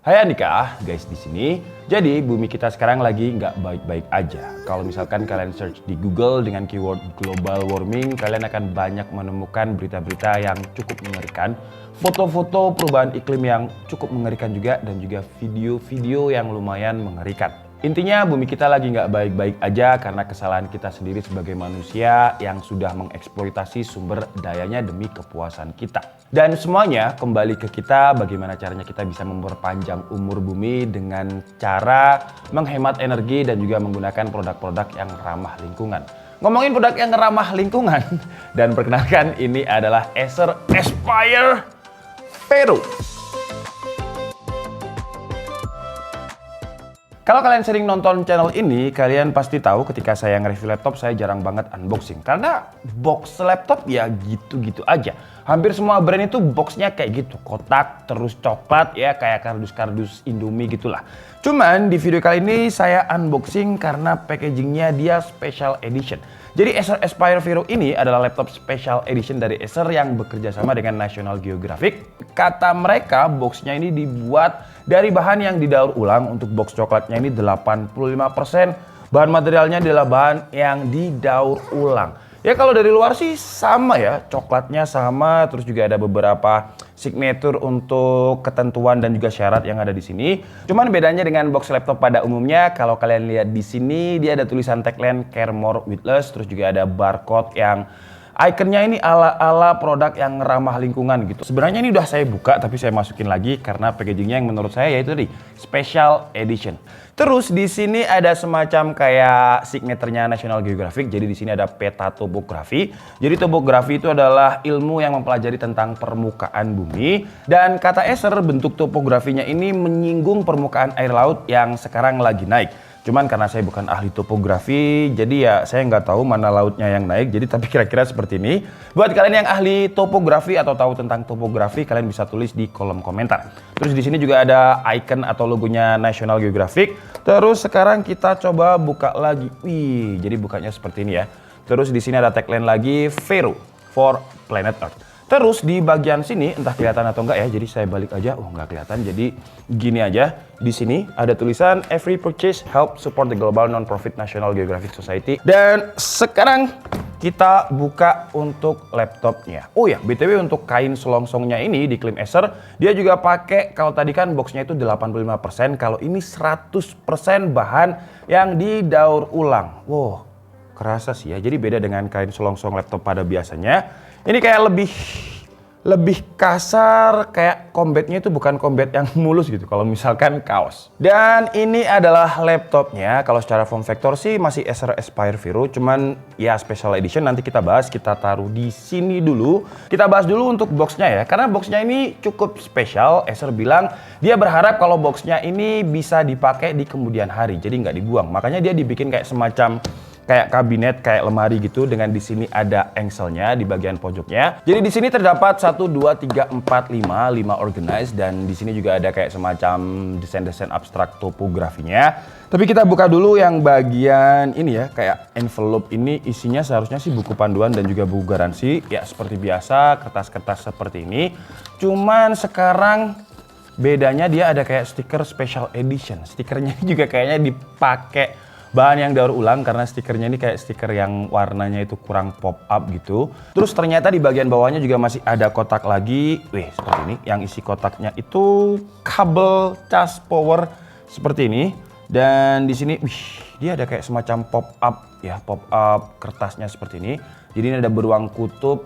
Hai Andika, guys di sini. Jadi bumi kita sekarang lagi nggak baik-baik aja. Kalau misalkan kalian search di Google dengan keyword global warming, kalian akan banyak menemukan berita-berita yang cukup mengerikan, foto-foto perubahan iklim yang cukup mengerikan juga, dan juga video-video yang lumayan mengerikan. Intinya bumi kita lagi nggak baik-baik aja karena kesalahan kita sendiri sebagai manusia yang sudah mengeksploitasi sumber dayanya demi kepuasan kita. Dan semuanya kembali ke kita, bagaimana caranya kita bisa memperpanjang umur bumi dengan cara menghemat energi dan juga menggunakan produk-produk yang ramah lingkungan. Ngomongin produk yang ramah lingkungan, dan perkenalkan ini adalah Acer Aspire Vero. Kalau kalian sering nonton channel ini, kalian pasti tahu ketika saya nge-review laptop, saya jarang banget unboxing. Karena box laptop ya gitu-gitu aja. Hampir semua brand itu boxnya kayak gitu. Kotak, terus coklat, ya kayak kardus-kardus Indomie gitulah. Cuman di video kali ini saya unboxing karena packagingnya dia special edition. Jadi Acer Aspire Vero ini adalah laptop special edition dari Acer yang bekerja sama dengan National Geographic. Kata mereka boxnya ini dibuat dari bahan yang didaur ulang. Untuk box coklatnya ini 85%. Bahan materialnya adalah bahan yang didaur ulang. Ya kalau dari luar sih sama ya, coklatnya sama, terus juga ada beberapa signature untuk ketentuan dan juga syarat yang ada di sini. Cuman bedanya dengan box laptop pada umumnya, kalau kalian lihat di sini dia ada tulisan tagline Care More with Less, terus juga ada barcode yang ikonnya ini ala produk yang ramah lingkungan gitu. Sebenarnya ini udah saya buka tapi saya masukin lagi karena packagingnya yang menurut saya yaitu tadi special edition. Terus di sini ada semacam kayak signaturenya National Geographic. Jadi di sini ada peta topografi. Jadi topografi itu adalah ilmu yang mempelajari tentang permukaan bumi. Dan kata Acer bentuk topografinya ini menyinggung permukaan air laut yang sekarang lagi naik. Cuman karena saya bukan ahli topografi, jadi ya saya nggak tahu mana lautnya yang naik. Jadi tapi kira-kira seperti ini. Buat kalian yang ahli topografi atau tahu tentang topografi, kalian bisa tulis di kolom komentar. Terus di sini juga ada icon atau logonya National Geographic. Terus sekarang kita coba buka lagi. Wih, jadi bukanya seperti ini ya. Terus di sini ada tagline lagi, Vero for Planet Earth. Terus di bagian sini, entah kelihatan atau enggak ya, jadi saya balik aja. Oh, nggak kelihatan, jadi gini aja. Di sini ada tulisan Every purchase help support the global non-profit National Geographic Society. Dan sekarang kita buka untuk laptopnya. Oh ya, BTW untuk kain selongsongnya ini diklaim Acer, dia juga pakai, kalau tadi kan boxnya itu 85%, kalau ini 100% bahan yang didaur ulang. Wow, kerasa sih ya, jadi beda dengan kain selongsong laptop pada biasanya. Ini kayak lebih kasar, kayak combatnya itu bukan combat yang mulus gitu kalau misalkan kaos. Dan ini adalah laptopnya. Kalau secara form factor sih masih Acer Aspire Vero, cuman ya special edition nanti kita bahas. Kita taruh di sini dulu. Kita bahas dulu untuk boxnya ya, karena boxnya ini cukup spesial. Acer bilang dia berharap kalau boxnya ini bisa dipakai di kemudian hari, jadi nggak dibuang. Makanya dia dibikin kayak semacam kayak kabinet, kayak lemari gitu, dengan di sini ada engselnya di bagian pojoknya. Jadi di sini terdapat 1, 2, 3, 4, 5 organize, dan di sini juga ada kayak semacam desain-desain abstrak topografinya. Tapi kita buka dulu yang bagian ini ya, kayak envelope ini isinya seharusnya sih buku panduan dan juga buku garansi. Ya seperti biasa, kertas-kertas seperti ini. Cuman sekarang bedanya dia ada kayak stiker special edition. Stikernya juga kayaknya dipakai bahan yang daur ulang karena stikernya ini kayak stiker yang warnanya itu kurang pop up gitu. Terus ternyata di bagian bawahnya juga masih ada kotak lagi. Wih, seperti ini. Yang isi kotaknya itu kabel cas power seperti ini. Dan di sini, wih, dia ada kayak semacam pop up ya, pop up kertasnya seperti ini. Jadi ini ada beruang kutub.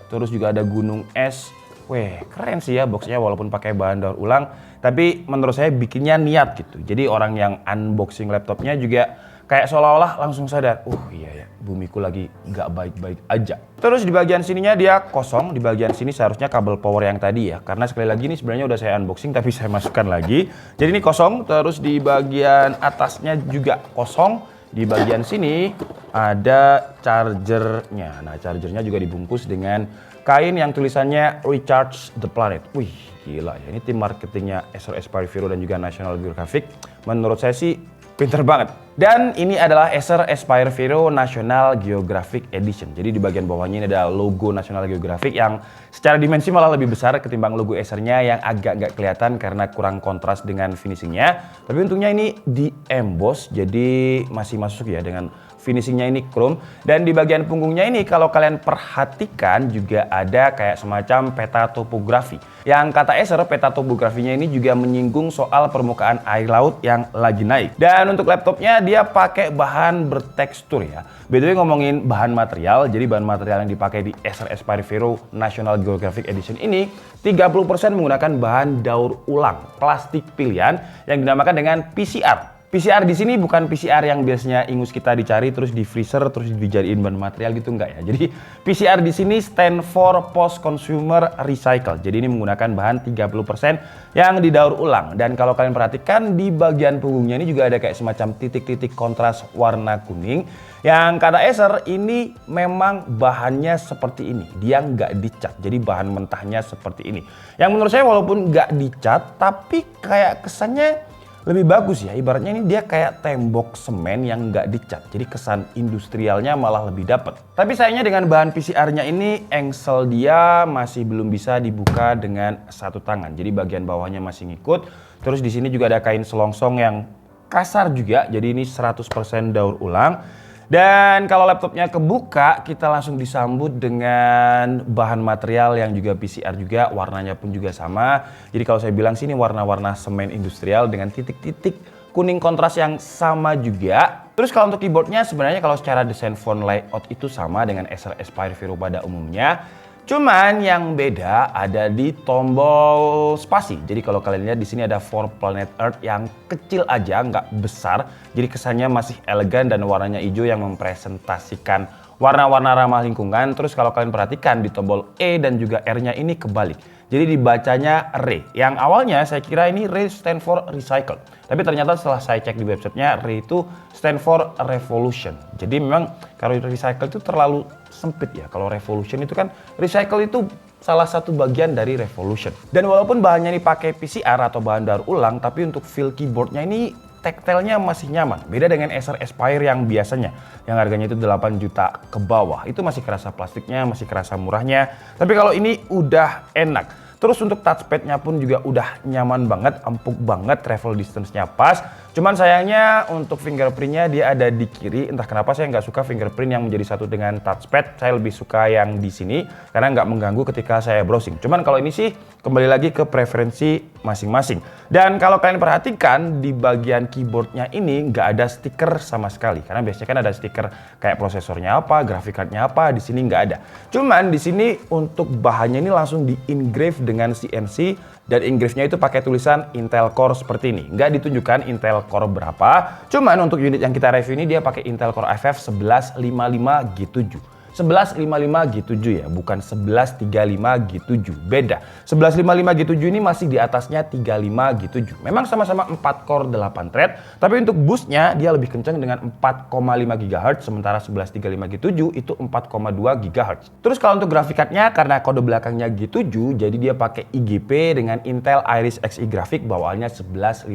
Terus juga ada gunung es. Wih, keren sih ya boxnya walaupun pakai bahan daur ulang. Tapi menurut saya bikinnya niat gitu. Jadi orang yang unboxing laptopnya juga kayak seolah-olah langsung sadar, iya ya, bumiku lagi nggak baik-baik aja. Terus di bagian sininya dia kosong. Di bagian sini seharusnya kabel power yang tadi ya. Karena sekali lagi ini sebenarnya udah saya unboxing tapi saya masukkan lagi. Jadi ini kosong. Terus di bagian atasnya juga kosong. Di bagian sini ada chargernya. Nah, chargernya juga dibungkus dengan kain yang tulisannya Recharge the Planet. Wih, gila ya. Ini tim marketingnya Acer Aspire Vero dan juga National Geographic. Menurut saya sih Pinter banget. Dan ini adalah Acer Aspire Vero National Geographic Edition. Jadi di bagian bawahnya ini ada logo National Geographic yang secara dimensi malah lebih besar ketimbang logo Acernya yang agak nggak kelihatan karena kurang kontras dengan finishingnya. Tapi untungnya ini di emboss, jadi masih masuk ya dengan finishingnya ini chrome. Dan di bagian punggungnya ini kalau kalian perhatikan juga ada kayak semacam peta topografi. Yang kata Acer, peta topografinya ini juga menyinggung soal permukaan air laut yang lagi naik. Dan untuk laptopnya dia pakai bahan bertekstur ya. BTW ngomongin bahan material, jadi bahan material yang dipakai di Acer Aspire Vero National Geographic Edition ini 30% menggunakan bahan daur ulang plastik pilihan yang dinamakan dengan PCR. PCR di sini bukan PCR yang biasanya ingus kita dicari terus di freezer terus dijadiin bahan material gitu, enggak ya. Jadi PCR di sini stand for post consumer recycle. Jadi ini menggunakan bahan 30% yang didaur ulang. Dan kalau kalian perhatikan di bagian punggungnya ini juga ada kayak semacam titik-titik kontras warna kuning. Yang kata Acer ini memang bahannya seperti ini. Dia nggak dicat. Jadi bahan mentahnya seperti ini. Yang menurut saya walaupun nggak dicat tapi kayak kesannya lebih bagus ya, ibaratnya ini dia kayak tembok semen yang nggak dicat. Jadi kesan industrialnya malah lebih dapet. Tapi sayangnya dengan bahan PCR-nya ini, engsel dia masih belum bisa dibuka dengan satu tangan. Jadi bagian bawahnya masih ngikut. Terus di sini juga ada kain selongsong yang kasar juga. Jadi ini 100% daur ulang. Dan kalau laptopnya kebuka, kita langsung disambut dengan bahan material yang juga PCR juga, warnanya pun juga sama. Jadi kalau saya bilang sini warna-warna semen industrial dengan titik-titik kuning kontras yang sama juga. Terus kalau untuk keyboardnya sebenarnya kalau secara desain font layout itu sama dengan Acer Aspire Vero pada umumnya. Cuman yang beda ada di tombol spasi. Jadi kalau kalian lihat di sini ada For Planet Earth yang kecil aja, nggak besar. Jadi kesannya masih elegan dan warnanya hijau yang mempresentasikan warna-warna ramah lingkungan. Terus kalau kalian perhatikan di tombol E dan juga R-nya ini kebalik. Jadi dibacanya RE. Yang awalnya saya kira ini RE stand for recycle. Tapi ternyata setelah saya cek di websitenya, RE itu stand for revolution. Jadi memang kalau recycle itu terlalu sempit ya. Kalau revolution itu kan, recycle itu salah satu bagian dari revolution. Dan walaupun bahannya ini pakai PCR atau bahan daur ulang, tapi untuk feel keyboardnya ini tactile-nya masih nyaman. Beda dengan Acer Aspire yang biasanya, yang harganya itu 8 juta ke bawah. Itu masih kerasa plastiknya, masih kerasa murahnya. Tapi kalau ini udah enak. Terus untuk touchpad-nya pun juga udah nyaman banget, empuk banget, travel distance-nya pas. Cuman sayangnya untuk fingerprint-nya dia ada di kiri. Entah kenapa saya nggak suka fingerprint yang menjadi satu dengan touchpad. Saya lebih suka yang di sini karena nggak mengganggu ketika saya browsing. Cuman kalau ini sih kembali lagi ke preferensi masing-masing. Dan kalau kalian perhatikan di bagian keyboardnya ini nggak ada stiker sama sekali. Karena biasanya kan ada stiker kayak prosesornya apa, graphic card-nya apa. Di sini nggak ada. Cuman di sini untuk bahannya ini langsung di-engrave dengan CNC. Dan engrave-nya itu pakai tulisan Intel Core seperti ini. Nggak ditunjukkan Intel Core berapa. Cuman untuk unit yang kita review ini dia pakai Intel Core i5 1155 G7. 1155 G7 ya, bukan 1135 G7. Beda. 1155 G7 ini masih di atasnya 35 G7. Memang sama-sama 4 core 8 thread, tapi untuk boost-nya dia lebih kencang dengan 4,5 GHz, sementara 1135 G7 itu 4,2 GHz. Terus kalau untuk graphic card-nya karena kode belakangnya G7, jadi dia pakai IGP dengan Intel Iris Xe grafik bawaannya 1155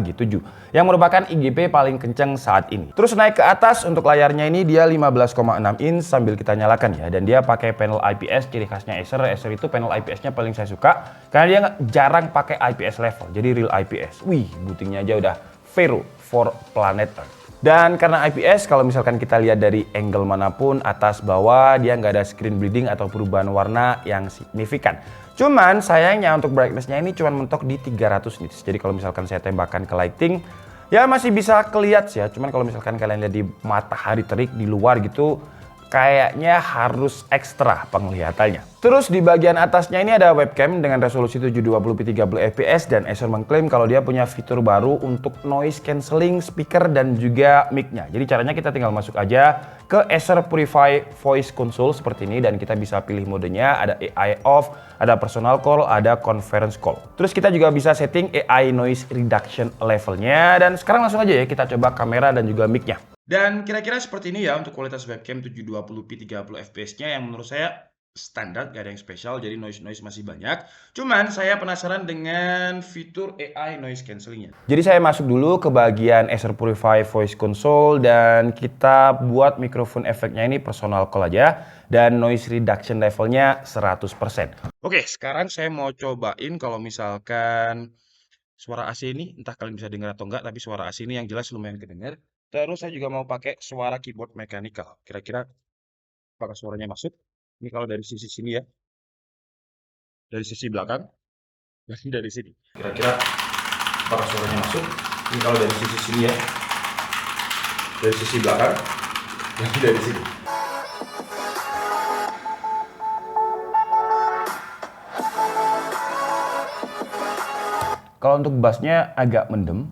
G7 yang merupakan IGP paling kencang saat ini. Terus naik ke atas untuk layarnya ini dia 15,6 inch sambil kita nyalakan ya, dan dia pakai panel IPS. Ciri khasnya Acer itu panel IPS-nya paling saya suka karena dia jarang pakai IPS level, jadi real IPS. Wih, bootingnya aja udah Vero for Planet Earth. Dan karena IPS, kalau misalkan kita lihat dari angle manapun, atas bawah, dia nggak ada screen bleeding atau perubahan warna yang signifikan. Cuman sayangnya untuk brightness-nya ini cuma mentok di 300 nits. Jadi kalau misalkan saya tembakkan ke lighting, ya masih bisa kelihatan sih ya. Cuman kalau misalkan kalian lihat di matahari terik di luar gitu, kayaknya harus ekstra penglihatannya. Terus di bagian atasnya ini ada webcam dengan resolusi 720p 30 fps dan Acer mengklaim kalau dia punya fitur baru untuk noise cancelling speaker dan juga mic-nya. Jadi caranya kita tinggal masuk aja ke Acer Purify Voice Console seperti ini dan kita bisa pilih modenya, ada AI off, ada personal call, ada conference call. Terus kita juga bisa setting AI noise reduction levelnya dan sekarang langsung aja ya kita coba kamera dan juga mic-nya. Dan kira-kira seperti ini ya untuk kualitas webcam 720p 30 fps-nya yang menurut saya standar, gak ada yang spesial, jadi noise masih banyak. Cuman saya penasaran dengan fitur AI noise cancellingnya. Jadi saya masuk dulu ke bagian Acer Purify Voice Console dan kita buat mikrofon efeknya ini personal call aja dan noise reduction levelnya 100%. Oke, sekarang saya mau cobain kalau misalkan suara AC ini, entah kalian bisa dengar atau enggak, tapi suara AC ini yang jelas lumayan kedengar. Terus saya juga mau pakai suara keyboard mechanical. Kira-kira apakah suaranya masuk? Ini kalau dari sisi sini ya, dari sisi belakang, dan dari sini. Kira-kira apakah suaranya masuk? Ini kalau dari sisi sini ya, dari sisi belakang, dan dari sini. Kalau untuk bassnya agak mendem,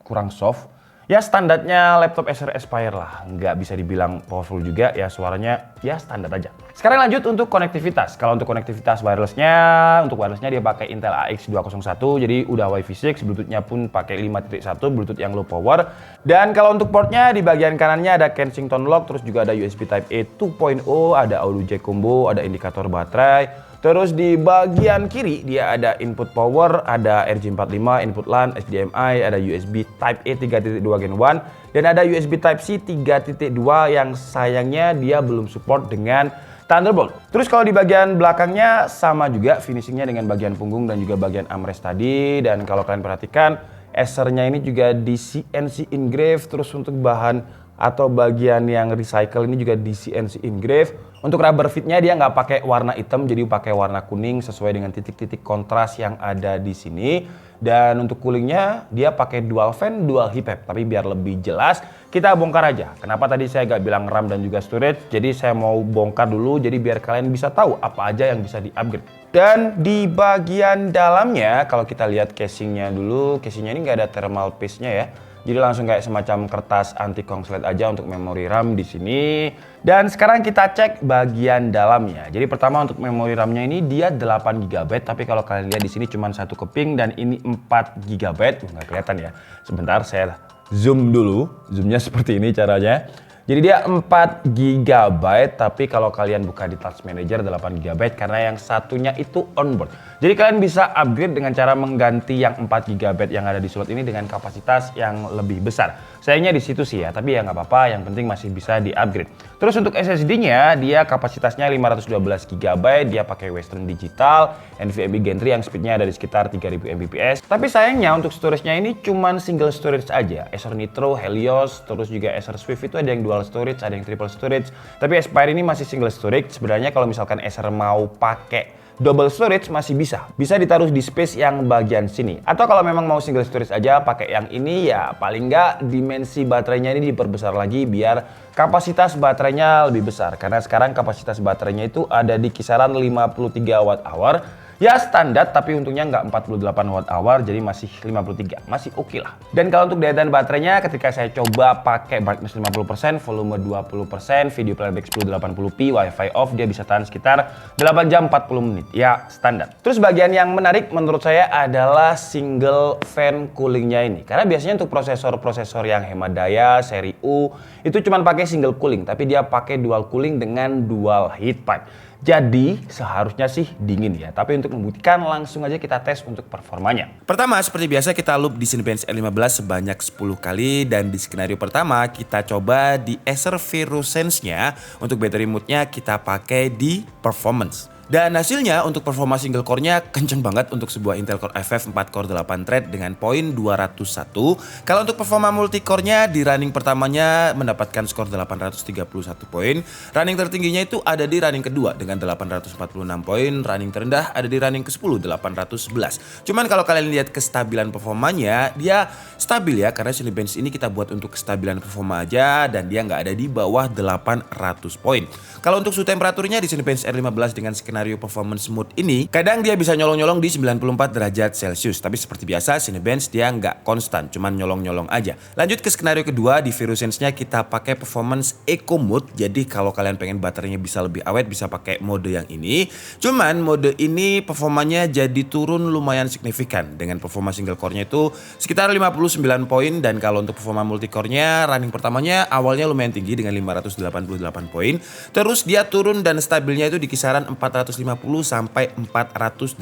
kurang soft. Ya standarnya laptop Acer Aspire lah, nggak bisa dibilang powerful juga, ya suaranya ya standar aja. Sekarang lanjut untuk konektivitas. Kalau untuk konektivitas wirelessnya dia pakai Intel AX201, jadi udah Wi-Fi 6, Bluetooth-nya pun pakai 5.1, Bluetooth yang low power. Dan kalau untuk portnya di bagian kanannya ada Kensington lock, terus juga ada USB Type-A 2.0, ada audio jack combo, ada indikator baterai. Terus di bagian kiri dia ada input power, ada RJ45, input LAN, HDMI, ada USB Type-A 3.2 Gen 1, dan ada USB Type-C 3.2 yang sayangnya dia belum support dengan Thunderbolt. Terus kalau di bagian belakangnya sama juga finishingnya dengan bagian punggung dan juga bagian armrest tadi. Dan kalau kalian perhatikan Acer-nya ini juga di CNC engrave, terus untuk bahan atau bagian yang recycle ini juga di CNC engrave. Untuk rubber fitnya dia nggak pakai warna hitam, jadi pakai warna kuning sesuai dengan titik-titik kontras yang ada di sini. Dan untuk coolingnya dia pakai dual fan, dual heat pipe. Tapi biar lebih jelas kita bongkar aja. Kenapa tadi saya nggak bilang RAM dan juga storage? Jadi saya mau bongkar dulu, jadi biar kalian bisa tahu apa aja yang bisa di-upgrade. Dan di bagian dalamnya kalau kita lihat casingnya dulu, casingnya ini nggak ada thermal paste-nya ya. Jadi langsung kayak semacam kertas anti kongslet aja untuk memori RAM di sini. Dan sekarang kita cek bagian dalamnya. Jadi pertama untuk memori RAM-nya ini dia 8 GB, tapi kalau kalian lihat di sini cuma satu keping dan ini 4 GB. Nggak kelihatan ya. Sebentar saya zoom dulu. Zoomnya seperti ini caranya. Jadi dia 4 GB, tapi kalau kalian buka di Task Manager 8 GB karena yang satunya itu onboard. Jadi kalian bisa upgrade dengan cara mengganti yang 4 GB yang ada di slot ini dengan kapasitas yang lebih besar. Sayangnya di situ sih ya, tapi ya nggak apa-apa, yang penting masih bisa di-upgrade. Terus untuk SSD-nya, dia kapasitasnya 512 GB, dia pakai Western Digital, NVMe Gen 3 yang speednya ada di sekitar 3000 Mbps. Tapi sayangnya untuk storage-nya ini cuman single storage aja. Acer Nitro, Helios, terus juga Acer Swift itu ada yang dual storage, ada yang triple storage. Tapi Aspire ini masih single storage. Sebenarnya kalau misalkan Acer mau pakai double storage masih bisa ditaruh di space yang bagian sini. Atau kalau memang mau single storage aja pakai yang ini, ya paling nggak dimensi baterainya ini diperbesar lagi biar kapasitas baterainya lebih besar. Karena sekarang kapasitas baterainya itu ada di kisaran 53 Wh. Ya standar, tapi untungnya nggak 48 Wh, jadi masih 53, masih oke lah. Dan kalau untuk daya tahan baterainya, ketika saya coba pakai brightness 50%, volume 20%, video playback 1080p, wifi off, dia bisa tahan sekitar 8 jam 40 menit, ya standar. Terus bagian yang menarik menurut saya adalah single fan coolingnya ini. Karena biasanya untuk prosesor-prosesor yang hemat daya, seri U, itu cuma pakai single cooling, tapi dia pakai dual cooling dengan dual heat pipe. Jadi seharusnya sih dingin ya, tapi untuk membuktikan langsung aja kita tes untuk performanya. Pertama seperti biasa kita loop di Cinebench R15 sebanyak 10 kali dan di skenario pertama kita coba di Acer Vero Sense-nya, untuk battery mode-nya kita pakai di performance. Dan hasilnya untuk performa single core-nya kenceng banget untuk sebuah Intel Core i5 4 core 8 thread dengan poin 201. Kalau untuk performa multi core-nya di running pertamanya mendapatkan skor 831 poin. Running tertingginya itu ada di running kedua dengan 846 poin. Running terendah ada di running ke-10 811. Cuman kalau kalian lihat kestabilan performanya, dia stabil ya, karena Cinebench ini kita buat untuk kestabilan performa aja dan dia nggak ada di bawah 800 poin. Kalau untuk suhu temperaturnya di Cinebench R15 dengan skenario skenario performance mode ini, kadang dia bisa nyolong-nyolong di 94 derajat Celcius. Tapi seperti biasa, Cinebench dia nggak konstan, cuman nyolong-nyolong aja. Lanjut ke skenario kedua, di ViruSense-nya kita pakai performance eco mode. Jadi kalau kalian pengen baterainya bisa lebih awet, bisa pakai mode yang ini. Cuman mode ini performanya jadi turun lumayan signifikan. Dengan performa single core-nya itu sekitar 59 poin, dan kalau untuk performa multicore-nya running pertamanya awalnya lumayan tinggi dengan 588 poin. Terus dia turun dan stabilnya itu di kisaran 450 sampai 480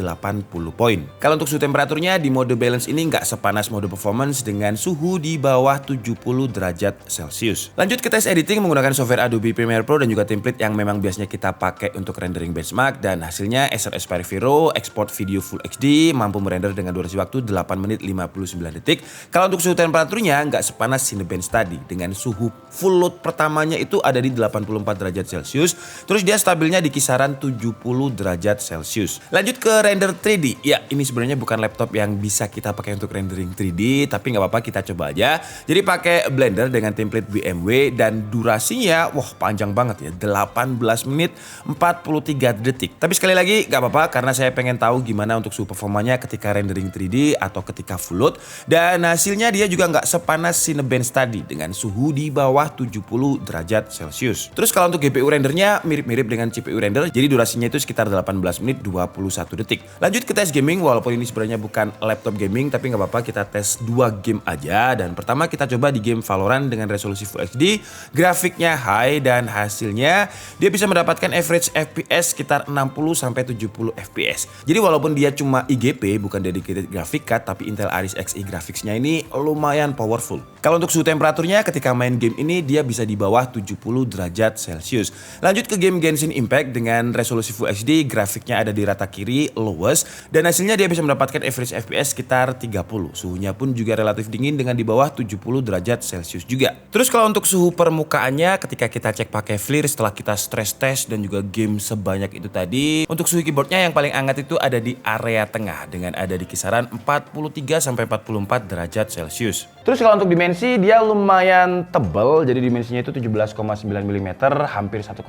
poin. Kalau untuk suhu temperaturnya di mode balance ini nggak sepanas mode performance dengan suhu di bawah 70 derajat Celcius. Lanjut ke tes editing menggunakan software Adobe Premiere Pro dan juga template yang memang biasanya kita pakai untuk rendering benchmark, dan hasilnya Acer Aspire Vero export video Full HD mampu merender dengan durasi waktu 8 menit 59 detik. Kalau untuk suhu temperaturnya nggak sepanas Cinebench tadi, dengan suhu full load pertamanya itu ada di 84 derajat Celcius, terus dia stabilnya di kisaran 70 derajat Celcius. Lanjut ke render 3D. Ya, ini sebenarnya bukan laptop yang bisa kita pakai untuk rendering 3D, tapi nggak apa-apa, kita coba aja. Jadi pakai Blender dengan template BMW dan durasinya wah panjang banget ya, 18 menit 43 detik. Tapi sekali lagi nggak apa-apa karena saya pengen tahu gimana untuk suhu performanya ketika rendering 3D atau ketika full load, dan hasilnya dia juga nggak sepanas Cinebench tadi dengan suhu di bawah 70 derajat Celcius. Terus kalau untuk GPU rendernya mirip-mirip dengan CPU render, jadi durasinya itu sekitar 18 menit 21 detik. Lanjut ke tes gaming, walaupun ini sebenarnya bukan laptop gaming, tapi nggak apa-apa, kita tes 2 game aja. Dan pertama kita coba di game Valorant dengan resolusi Full HD, grafiknya high, dan hasilnya dia bisa mendapatkan average FPS sekitar 60 sampai 70 FPS. Jadi walaupun dia cuma IGP, bukan dedicated graphic card, tapi Intel Iris Xe graphicsnya ini lumayan powerful. Kalau untuk suhu temperaturnya ketika main game ini dia bisa di bawah 70 derajat Celcius. Lanjut ke game Genshin Impact dengan resolusi Full HD, grafiknya ada di rata kiri lowest, dan hasilnya dia bisa mendapatkan average FPS sekitar 30. Suhunya pun juga relatif dingin dengan di bawah 70 derajat Celcius juga. Terus kalau untuk suhu permukaannya ketika kita cek pakai FLIR setelah kita stress test dan juga game sebanyak itu tadi, untuk suhu keyboardnya yang paling hangat itu ada di area tengah dengan ada di kisaran 43 sampai 44 derajat Celcius. Terus kalau untuk dimensi dia lumayan tebal, jadi dimensinya itu 17,9 mm, hampir 1,8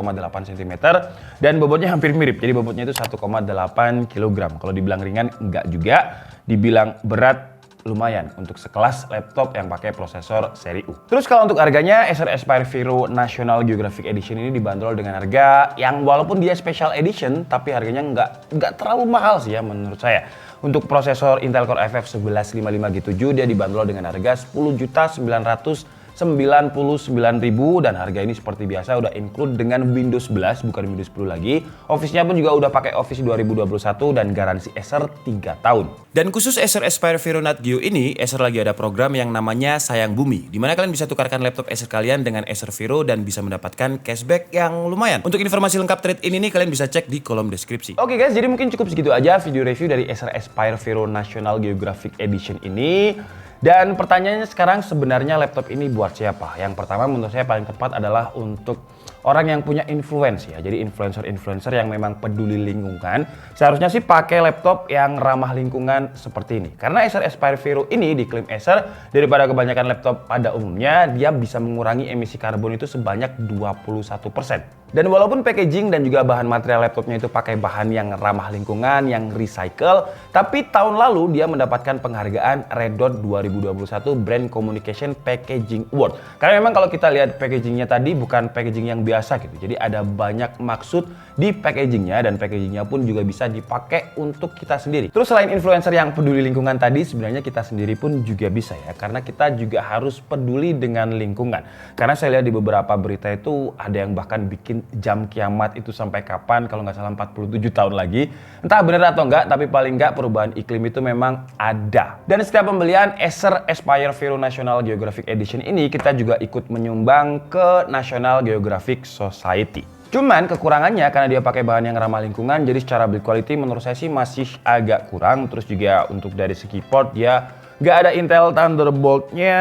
cm, dan bobotnya hampir mirip, jadi bobotnya itu 1,8 kg. Kalau dibilang ringan enggak juga, dibilang berat lumayan untuk sekelas laptop yang pakai prosesor seri U. Terus kalau untuk harganya, Acer Aspire Vero National Geographic Edition ini dibanderol dengan harga yang walaupun dia special edition, tapi harganya nggak terlalu mahal sih ya menurut saya. Untuk prosesor Intel Core FF 1155 G7 dia dibanderol dengan harga 10.999.000, dan harga ini seperti biasa udah include dengan Windows 11 bukan Windows 10 lagi. Office-nya pun juga udah pakai Office 2021 dan garansi Acer 3 tahun. Dan khusus Acer Aspire Vero Nat Geo ini, Acer lagi ada program yang namanya Sayang Bumi, dimana kalian bisa tukarkan laptop Acer kalian dengan Acer Vero dan bisa mendapatkan cashback yang lumayan. Untuk informasi lengkap trade ini nih kalian bisa cek di kolom deskripsi. Oke guys, jadi mungkin cukup segitu aja video review dari Acer Aspire Vero National Geographic Edition ini. Dan pertanyaannya sekarang, sebenarnya laptop ini buat siapa? Yang pertama menurut saya paling tepat adalah untuk orang yang punya influence ya. Jadi influencer-influencer yang memang peduli lingkungan seharusnya sih pakai laptop yang ramah lingkungan seperti ini. Karena Acer Aspire Vero ini diklaim Acer daripada kebanyakan laptop pada umumnya, dia bisa mengurangi emisi karbon itu sebanyak 21%. Dan walaupun packaging dan juga bahan material laptopnya itu pakai bahan yang ramah lingkungan, yang recycle, tapi tahun lalu dia mendapatkan penghargaan Red Dot 2021 Brand Communication Packaging Award. Karena memang kalau kita lihat packagingnya tadi bukan packaging yang biasa gitu. Jadi ada banyak maksud di packagingnya, dan packagingnya pun juga bisa dipakai untuk kita sendiri. Terus selain influencer yang peduli lingkungan tadi, sebenarnya kita sendiri pun juga bisa ya. Karena kita juga harus peduli dengan lingkungan. Karena saya lihat di beberapa berita itu ada yang bahkan bikin jam kiamat itu sampai kapan, kalau nggak salah 47 tahun lagi. Entah benar atau enggak, tapi paling nggak perubahan iklim itu memang ada. Dan setiap pembelian Acer Aspire Vero National Geographic Edition ini, kita juga ikut menyumbang ke National Geographic Society. Cuman kekurangannya karena dia pakai bahan yang ramah lingkungan, jadi secara build quality menurut saya sih masih agak kurang. Terus juga untuk dari segi port dia nggak ada Intel Thunderbolt-nya,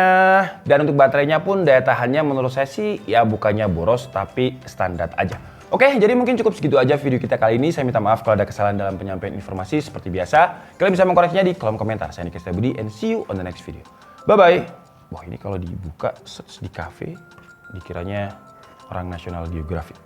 dan untuk baterainya pun daya tahannya menurut saya sih ya bukannya boros tapi standar aja. Oke, jadi mungkin cukup segitu aja video kita kali ini. Saya minta maaf kalau ada kesalahan dalam penyampaian informasi. Seperti biasa, kalian bisa mengkoreksinya di kolom komentar. Saya Niki Setiabudi and see you on the next video. Bye-bye. Wah, ini kalau dibuka di cafe dikiranya orang National Geographic.